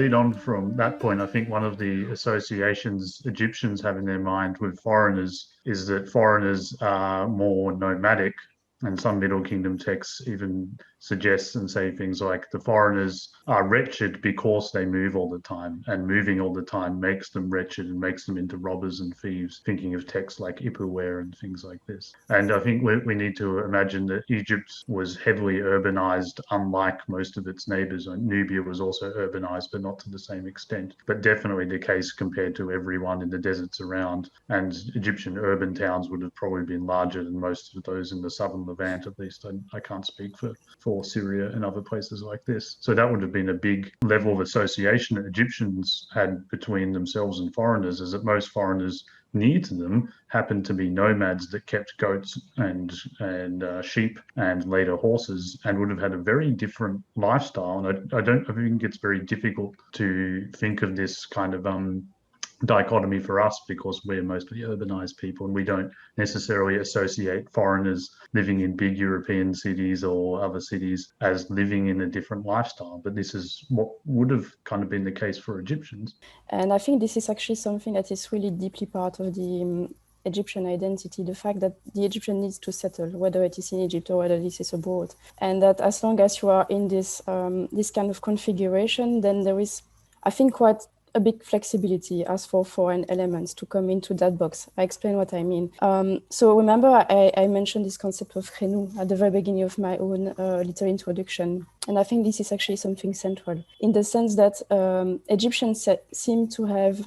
lead on from that point, I think one of the associations Egyptians have in their mind with foreigners is that foreigners are more nomadic. And some Middle Kingdom texts even suggest and say things like the foreigners are wretched because they move all the time, and moving all the time makes them wretched and makes them into robbers and thieves, thinking of texts like Ipuwer and things like this. And I think we need to imagine that Egypt was heavily urbanized, unlike most of its neighbors. Nubia was also urbanized, but not to the same extent, but definitely the case compared to everyone in the deserts around. And Egyptian urban towns would have probably been larger than most of those in the southern Levant, at least. I can't speak for Syria and other places like this. So that would have been a big level of association that Egyptians had between themselves and foreigners, is that most foreigners near to them happened to be nomads that kept goats and sheep and later horses, and would have had a very different lifestyle. And I think it's very difficult to think of this kind of dichotomy for us because we're mostly urbanized people and we don't necessarily associate foreigners living in big European cities or other cities as living in a different lifestyle. But this is what would have kind of been the case for Egyptians. And I think this is actually something that is really deeply part of the Egyptian identity, the fact that the Egyptian needs to settle, whether it is in Egypt or whether this is abroad. And that as long as you are in this kind of configuration, then there is, I think, quite a big flexibility as for foreign elements to come into that box. I explain what I mean. So remember, I mentioned this concept of Renou at the very beginning of my own little introduction. And I think this is actually something central in the sense that Egyptians seem to have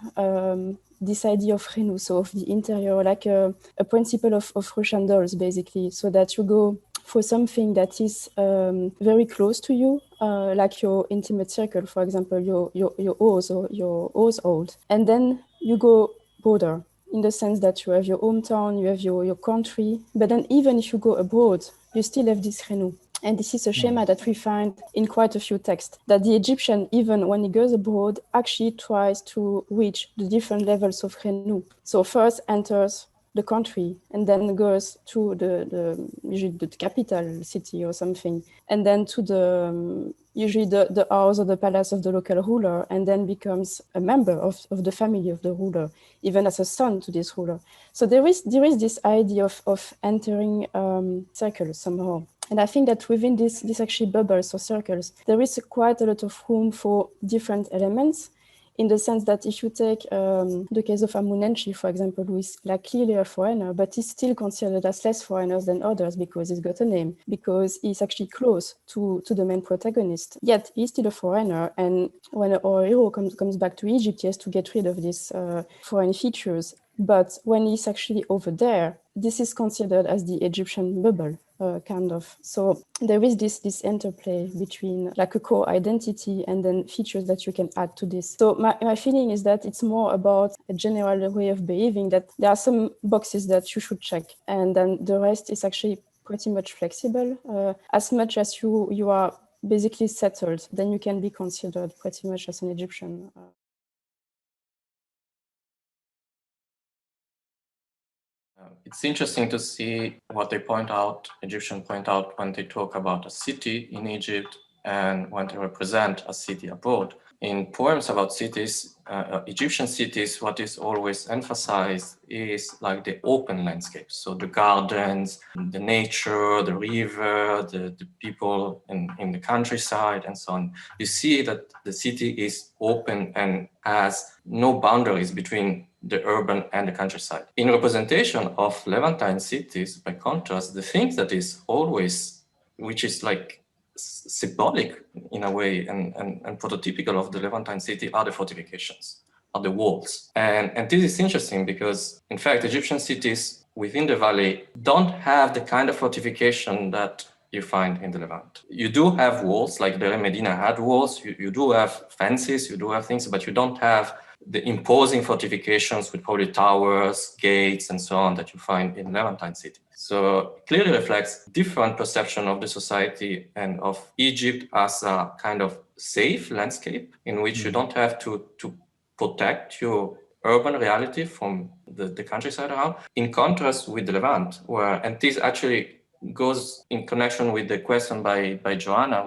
this idea of Renou, so of the interior, like a principle of Russian dolls, basically, so that you go for something that is very close to you, like your intimate circle, for example, your house or your household. And then you go broader in the sense that you have your hometown, you have your country. But then even if you go abroad, you still have this Renou. And this is a schema that we find in quite a few texts, that the Egyptian, even when he goes abroad, actually tries to reach the different levels of Renou. So first enters the country and then goes to usually the capital city or something, and then to usually the house or the palace of the local ruler, and then becomes a member of the family of the ruler, even as a son to this ruler. So there is this idea of entering circles somehow. And I think that within this actually bubbles or circles, there is quite a lot of room for different elements, in the sense that if you take the case of Amunenchi, for example, who is like clearly a foreigner, but he's still considered as less foreigners than others because he's got a name, because he's actually close to the main protagonist. Yet he's still a foreigner, and when our hero comes back to Egypt, he has to get rid of these foreign features. But when he's actually over there, this is considered as the Egyptian bubble, kind of. So there is this interplay between like a core identity and then features that you can add to this. So my feeling is that it's more about a general way of behaving, that there are some boxes that you should check, and then the rest is actually pretty much flexible. As much as you are basically settled, then you can be considered pretty much as an Egyptian. It's interesting to see what Egyptians point out when they talk about a city in Egypt and when they represent a city abroad. In poems about cities, Egyptian cities, what is always emphasized is like the open landscapes. So the gardens, the nature, the river, the people in the countryside and so on. You see that the city is open and has no boundaries between the urban and the countryside. In representation of Levantine cities, by contrast, the thing that is always, which is like symbolic in a way and prototypical of the Levantine city, are the fortifications, are the walls. And this is interesting because, in fact, Egyptian cities within the valley don't have the kind of fortification that you find in the Levant. You do have walls, like the Medina had walls, you do have fences, you do have things, but you don't have the imposing fortifications with probably towers, gates, and so on that you find in Levantine city. So it clearly reflects different perception of the society and of Egypt as a kind of safe landscape in which you don't have to protect your urban reality from the countryside around, in contrast with the Levant, and this actually goes in connection with the question by Joanna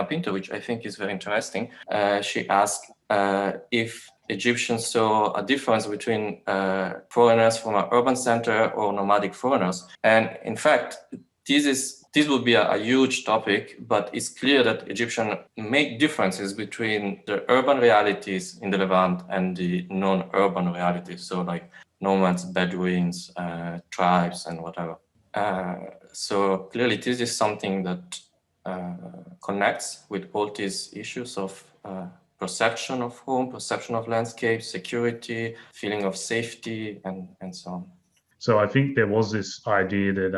Pinto, which I think is very interesting. She asked if Egyptians saw a difference between foreigners from an urban center or nomadic foreigners. And in fact, this would be a huge topic, but it's clear that Egyptians make differences between the urban realities in the Levant and the non-urban realities. So like nomads, Bedouins, tribes, and whatever. So clearly this is something that connects with all these issues of perception of home, perception of landscape, security, feeling of safety, and so on. So I think there was this idea that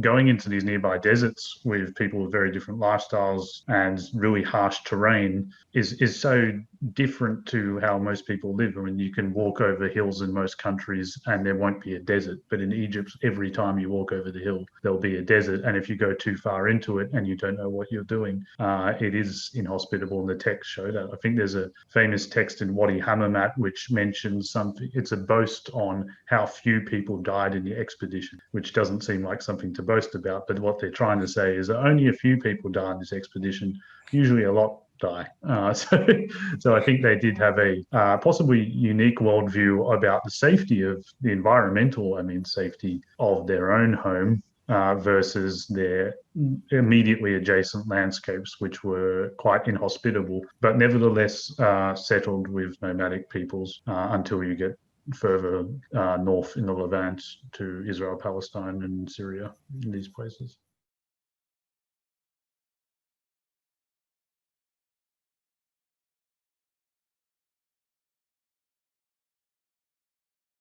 going into these nearby deserts with people with very different lifestyles and really harsh terrain is so different to how most people live. I mean, you can walk over hills in most countries and there won't be a desert, but in Egypt, every time you walk over the hill, there'll be a desert. And if you go too far into it and you don't know what you're doing, it is inhospitable, and the texts show that. I think there's a famous text in Wadi Hammamat which mentions something. It's a boast on how few people died in the expedition, which doesn't seem like something to boast about. But what they're trying to say is that only a few people died in this expedition, usually a lot die. So I think they did have a possibly unique worldview about the safety of the environmental, safety of their own home versus their immediately adjacent landscapes, which were quite inhospitable, but nevertheless settled with nomadic peoples until you get further north in the Levant to Israel, Palestine, and Syria, in these places.